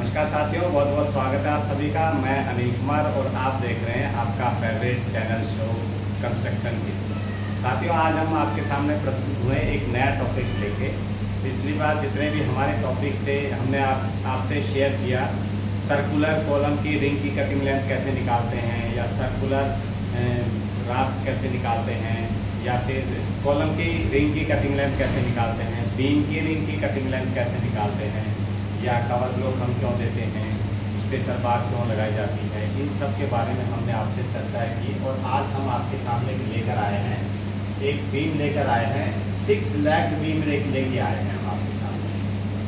नमस्कार साथियों, बहुत बहुत स्वागत है आप सभी का। मैं अनिल कुमार और आप देख रहे हैं आपका favourite channel show construction tips. साथियों, आज हम आपके सामने प्रस्तुत हुए एक नया टॉपिक लेके। पिछली बार जितने भी हमारे टॉपिक्स थे हमने आपसे शेयर किया। सर्कुलर कॉलम की रिंग की कटिंग लेंथ कैसे निकालते हैं, या सर्कुलर राफ्ट कैसे निकालते हैं, या फिर कॉलम की रिंग की कटिंग लेंथ कैसे निकालते हैं, बीम की रिंग की कटिंग लेंथ कैसे निकालते हैं, या कवर ब्लॉक हम क्यों देते हैं, स्पेशल बार क्यों लगाई जाती है। इन सब के बारे में हमने आपसे चर्चा की और आज हम आपके सामने लेकर आए हैं एक बीम लेकर आए हैं। 6 लेग बीम लेके आए हैं हम आपके सामने।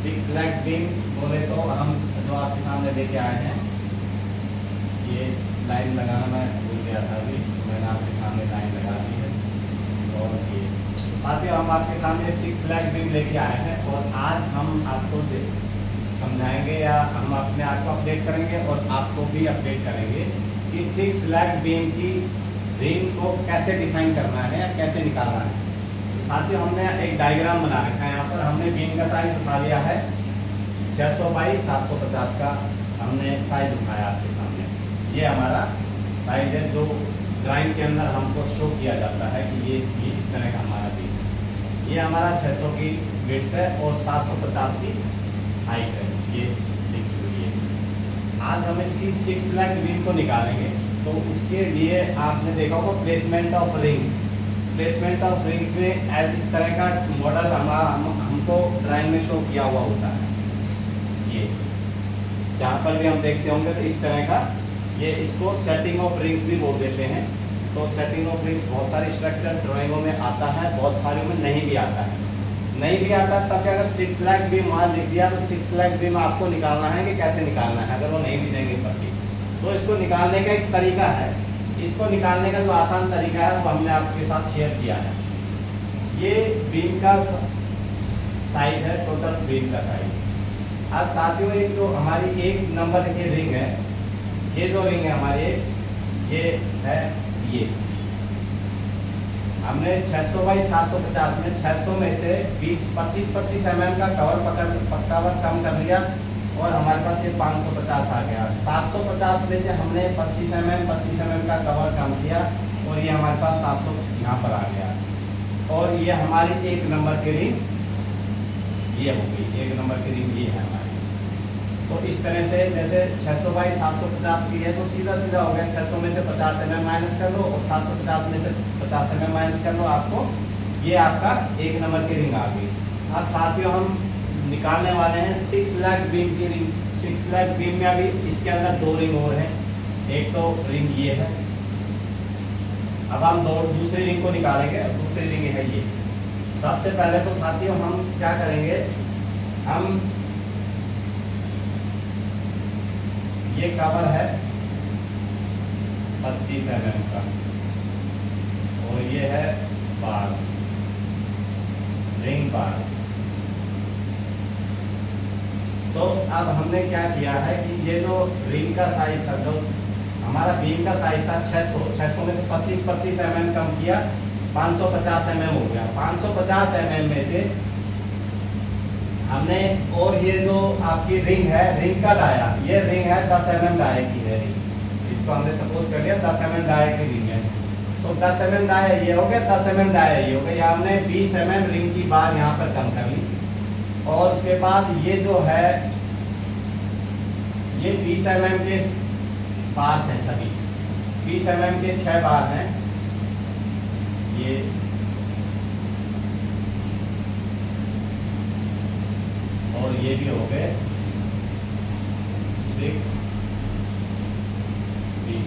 6 लेग बीम बोले तो हम जो आपके सामने लेके आए हैं, ये लाइन लगाना मैं भूल गया था अभी, तो मैंने आपके सामने लाइन लगा दी है। और ये साथियों, हम आपके सामने 6 लेग बीम लेके आए हैं और आज हम आपको समझाएंगे या हम अपने आप को अपडेट करेंगे और आपको भी अपडेट करेंगे कि 6 लेग बीम की रिंग को कैसे डिफाइन करना है या कैसे निकालना है। तो साथियों, हमने एक डायग्राम बना रखा है। यहाँ पर हमने बीम का साइज उठा लिया है 600 बाई 750 का हमने साइज उठाया आपके सामने। ये हमारा साइज है जो ड्राइंग के अंदर हमको शो किया जाता है कि ये इस तरह का हमारा बीम है। ये हमारा 600 की विड्थ है और 750 की हाइट है, ये लिखी हुई है। आज हम इसकी 6 लेग बीम को निकालेंगे। तो उसके लिए आपने देखा होगा placement of rings. Placement of rings में एज इस तरह का मॉडल हमको ड्राइंग में शो किया हुआ होता है। ये जहाँ पर भी हम देखते होंगे तो इस तरह का, ये इसको सेटिंग ऑफ रिंग्स भी बोल देते हैं। तो सेटिंग ऑफ रिंग्स बहुत सारे स्ट्रक्चर ड्राइंगों में आता है, बहुत सारे में नहीं भी आता है। नहीं भी आता तब अगर 6 लेग बीम वहाँ लिख दिया तो 6 लेग बीम आपको निकालना है कि कैसे निकालना है। अगर वो नहीं भी देंगे पर्ची तो इसको निकालने का एक तरीका है। इसको निकालने का जो आसान तरीका है वो हमने आपके साथ शेयर किया है। ये बीम का साइज है, टोटल बीम का साइज। अब साथियों, एक जो हमारी 1 नंबर की रिंग है, ये जो रिंग है हमारी, ये है ये हमने 600 बाई 750 में 600 में से 25 mm का कवर कम कर लिया और हमारे पास ये 550 आ गया। 750 में से हमने 25 mm का कवर कम किया और ये हमारे पास 700 यहाँ पर आ गया। और ये हमारी 1 नंबर की रिंग ये हो गई। 1 नंबर की रिंग ये है हमारी। तो इस तरह से जैसे 600 बाई 750 की है तो सीधा सीधा हो गया। 600 में से 50 mm माइनस कर लो और 750 में से 50 mm माइनस कर लो, आपको ये आपका 1 नंबर की रिंग आ गई। अब साथियों, हम निकालने वाले हैं 6 लेग बीम की रिंग। 6 लेग बीम में अभी इसके अंदर 2 रिंग और हैं। एक तो रिंग ये है। अब हम दूसरी रिंग को निकालेंगे। दूसरी रिंग है ये। सबसे पहले तो साथियों हम क्या करेंगे, हम ये कवर है 25 mm का और ये है बार, रिंग बार। तो अब हमने क्या किया है कि ये जो रिंग का साइज था, जो हमारा बीम का साइज था 600 में से 25 mm कम किया, 550 mm हो गया। 550 mm में से हमने, और ये जो आपकी रिंग है, रिंग का डाया, ये रिंग है 10 mm डाये की है रिंग। इसको हमने सपोज कर लिया 10 mm डाये की रिंग है। तो 10 mm डाया ये हो गया, 10 mm डाया ये हो गया। हमने 20 mm रिंग की बार यहाँ पर कम कर ली। और उसके बाद ये जो है, ये 20 mm के बार हैं सभी। 20 mm के 6 बार हैं। ये और ये भी हो गए 6, 20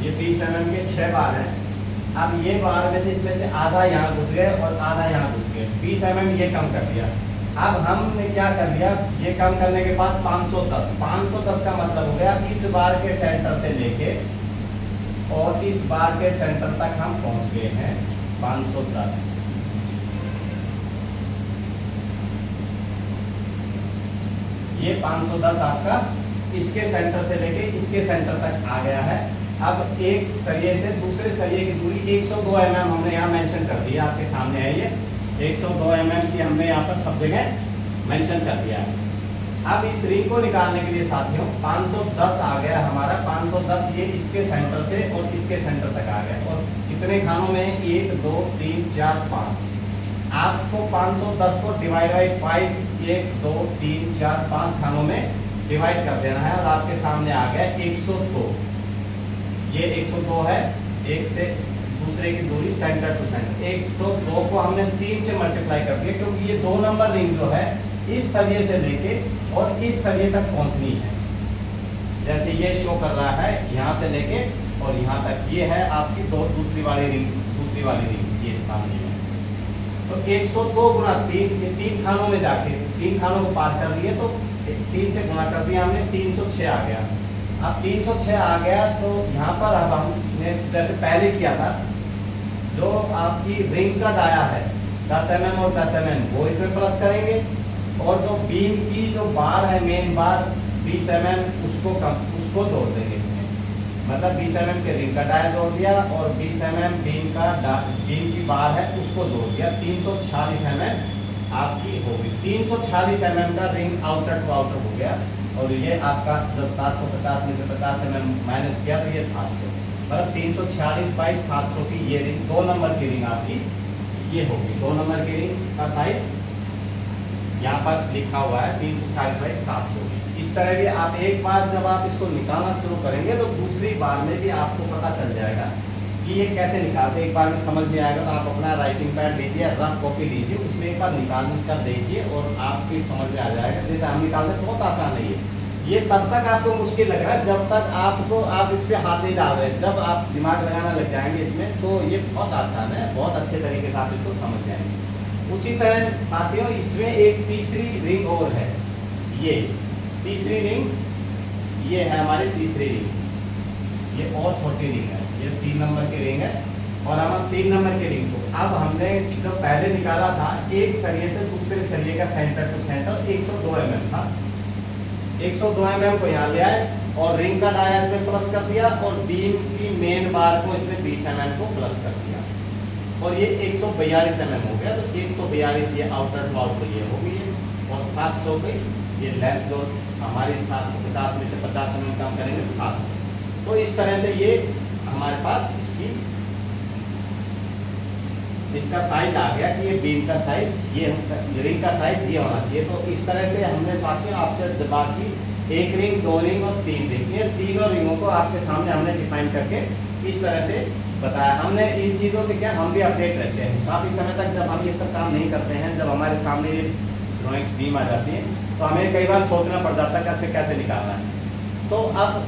ये 20 mm के 6 बार हैं। अब ये बार में से इसमें से आधा यहाँ घुस गए और आधा यहाँ घुस गए। 20 mm ये कम कर दिया। अब हमने क्या कर दिया, ये कम करने के बाद 510 का मतलब हो गया इस बार के सेंटर से लेके और इस बार के सेंटर तक हम पहुंच गए हैं 510। ये 510 आपका इसके सेंटर से लेके इसके सेंटर तक आ गया है। अब एक सरिये से दूसरे सरिये की दूरी 102 mm हमने यहाँ मेंशन कर दिया, आपके सामने है ये 102 mm की हमने यहाँ पर सब जगह मेंशन कर दिया है। अब इस रिंग को निकालने के लिए साथियों 510 आ गया हमारा, 510 ये इसके सेंटर से और इसके सेंटर तक आ गया। और कितने खानों में, 1 2 3 4 5। आपको 510 को डिवाइड बाई 5, 1 2 3 4 5 खानों में डिवाइड कर देना है। और आपके सामने आ गया 102। ये 102 है, एक से दूसरे की दूरी सेंटर टू सेंटर। 102 को हमने 3 से मल्टीप्लाई कर दिया, क्योंकि ये 2 नंबर रिंग जो है इस सरिये से लेके और इस सरिये तक पहुंचनी है। जैसे ये शो कर रहा है यहाँ से लेके और यहाँ तक, ये है आपकी दूसरी वाली रिंग ये सामने है। तो 102 गुणा 3, ये 3 खानों में जाके 3 खानों को पार कर लिए, तो 3 से गुणा कर दिया हमने, 306 आ गया। अब 306 आ गया तो यहाँ पर अब हमने जैसे पहले किया था, जो आपकी रिंग का डाया है 10 mm और 10 mm वो इसमें प्लस करेंगे, और जो बीम की जो बार है, मेन बार 20 mm उसको जोड़ देंगे इसमें। मतलब 20 mm के रिंग का डाया जोड़ दिया और 20 mm बीम की बार है उसको जोड़ दिया। 346 mm आपकी होगी। 346 mm का रिंग आउटर टू आउटर हो गया। और ये आपका जो 750 में से 50 mm माइनस किया तो ये 700, मतलब 346 बाई 700 की ये रिंग, 2 नंबर की रिंग आपकी ये होगी। 2 नंबर की रिंग का साइज यहाँ पर लिखा हुआ है 340 बाई 700। इस तरह भी आप एक बार जब आप इसको निकालना शुरू करेंगे तो दूसरी बार में भी आपको पता चल जाएगा कि ये कैसे निकालते। एक बार में समझ में आएगा तो आप अपना राइटिंग पैड लीजिए, रफ कॉपी लीजिए, उसमें एक बार निकाल कर देखिए और आपकी समझ में आ जाएगा। जैसे हम निकालते बहुत आसान है ये तब तक आपको मुश्किल लग रहा है जब तक आप इस पर हाथ नहीं डाल रहे। जब आप दिमाग लगाना लग जाएंगे इसमें तो ये बहुत आसान है, बहुत अच्छे तरीके से आप इसको समझ जाएंगे। उसी तरह साथियों इसमें एक तीसरी रिंग और है। ये तीसरी रिंग, ये है हमारी तीसरी रिंग, ये और छोटी रिंग है, ये 3 नंबर की रिंग है। और हम 3 नंबर की रिंग को अब हमने जो पहले निकाला था, एक सरिये से दूसरे सरिये का सेंटर टू सेंटर 102 mm था। 102 mm को यहाँ ले आए और रिंग का डाया इसमें प्लस कर दिया और बीम की मेन बार को इसमें 20 mm को प्लस कर दिया और ये 142 mm हो गया। तो 142 ये आउटर टू आउटर ये हो गई और 700 की ये लेंथ जो हमारी 750 में से 50 mm कम करेंगे तो 700। तो इस तरह से ये हमारे पास इसका साइज आ गया कि ये बीम का साइज, ये रिंग का साइज ये होना चाहिए। तो इस तरह से हमने साथियों आपसे बात की, 1 रिंग 2 रिंग और 3 रिंग, ये तीनों रिंगों को आपके सामने हमने डिफाइन करके इस तरह से बताया। हमने इन चीज़ों से क्या हम भी अपडेट रहते हैं। काफ़ी समय तक जब हम ये सब काम नहीं करते हैं, जब हमारे सामने ये ड्राइंग्स बीम आ जाती है तो हमें कई बार सोचना पड़ जाता है कि अच्छा कैसे निकालना है। तो अब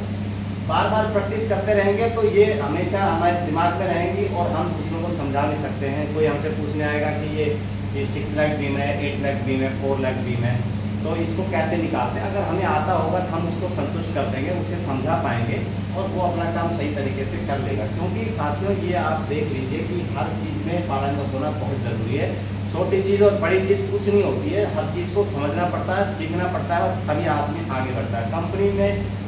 बार बार प्रैक्टिस करते रहेंगे तो ये हमेशा हमारे दिमाग में रहेंगी और हम दूसरों को समझा भी सकते हैं। कोई हमसे पूछने आएगा कि ये 6 लाख बीम है, 8 लाख बीम है, 4 लाख बीम है, तो इसको कैसे निकालते हैं। अगर हमें आता होगा तो हम उसको संतुष्ट कर देंगे, उसे समझा पाएंगे और वो अपना काम सही तरीके से कर लेगा। क्योंकि साथियों ये आप देख लीजिए कि हर चीज़ में पारंगत होना बहुत ज़रूरी है। छोटी चीज़ और बड़ी चीज़ कुछ नहीं होती है, हर चीज़ को समझना पड़ता है, सीखना पड़ता है और तभी आदमी आगे बढ़ता है।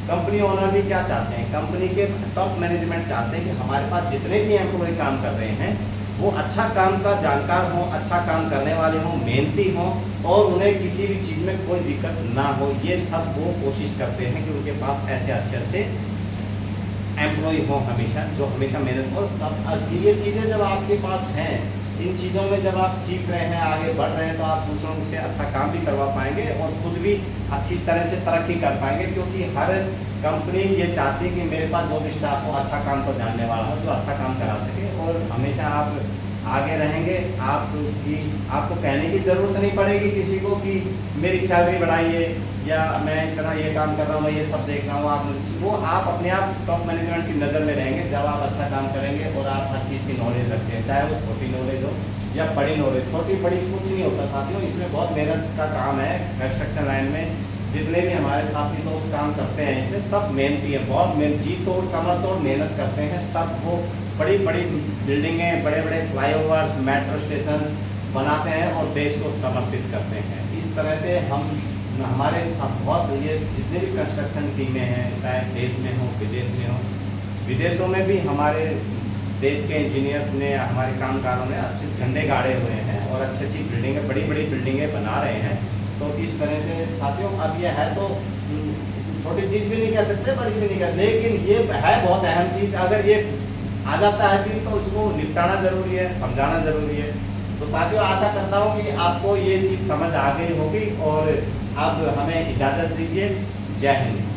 कंपनी ओनर भी क्या चाहते हैं, कंपनी के टॉप मैनेजमेंट चाहते हैं कि हमारे पास जितने भी एम्प्लॉय काम कर रहे हैं वो अच्छा काम का जानकार हों, अच्छा काम करने वाले हों, मेहनती हों और उन्हें किसी भी चीज़ में कोई दिक्कत ना हो। ये सब वो कोशिश करते हैं कि उनके पास ऐसे अच्छे एम्प्लॉय हों हमेशा, जो हमेशा मेहनत और सब ये चीज़ें जब आपके पास हैं, इन चीज़ों में जब आप सीख रहे हैं, आगे बढ़ रहे हैं, तो आप दूसरों से अच्छा काम भी करवा पाएंगे और खुद भी अच्छी तरह से तरक्की कर पाएंगे। क्योंकि हर कंपनी ये चाहती है कि मेरे पास जो भी स्टाफ हो अच्छा काम को जानने वाला हो, जो अच्छा काम करा सके और हमेशा आप आगे रहेंगे। आपको कहने की ज़रूरत नहीं पड़ेगी किसी को कि मेरी सैलरी बढ़ाइए या मैं इतना ये काम कर रहा हूँ, मैं ये सब देख रहा हूँ। आप अपने आप टॉप मैनेजमेंट की नज़र में रहेंगे जब आप अच्छा काम करेंगे और आप हर चीज़ की नॉलेज रखते हैं, चाहे वो छोटी नॉलेज हो या बड़ी नॉलेज। छोटी बड़ी कुछ नहीं होता साथियों, इसमें बहुत मेहनत का काम है। कंस्ट्रक्शन लाइन में जितने भी हमारे साथी दोस्त काम करते हैं इसमें सब मेहनती है, बहुत मेहनत, जी तोड़ कमर तोड़ मेहनत करते हैं, तब वो बड़ी बड़ी बिल्डिंगें, बड़े बड़े फ्लाईओवर्स, मेट्रो स्टेशन बनाते हैं और देश को समर्पित करते हैं। इस तरह से हमारे बहुत ये जितने भी कंस्ट्रक्शन टीमें हैं, चाहे देश में हो विदेश में हो, विदेशों में भी हमारे देश के इंजीनियर्स ने, हमारे कामगारों ने अच्छे झंडे गाड़े हुए हैं और अच्छी अच्छी बिल्डिंगें, बड़ी बड़ी बिल्डिंगें बना रहे हैं। तो इस तरह से साथियों अब ये है तो छोटी चीज़ भी नहीं कह सकते, बड़ी भी नहीं कह, लेकिन ये है बहुत अहम चीज़। अगर ये आ जाता है भी तो इसको निपटाना ज़रूरी है, समझाना ज़रूरी है। तो साथियों आशा करता हूँ कि आपको ये चीज़ समझ आ गई होगी और अब हमें इजाज़त दीजिए। जय हिंद।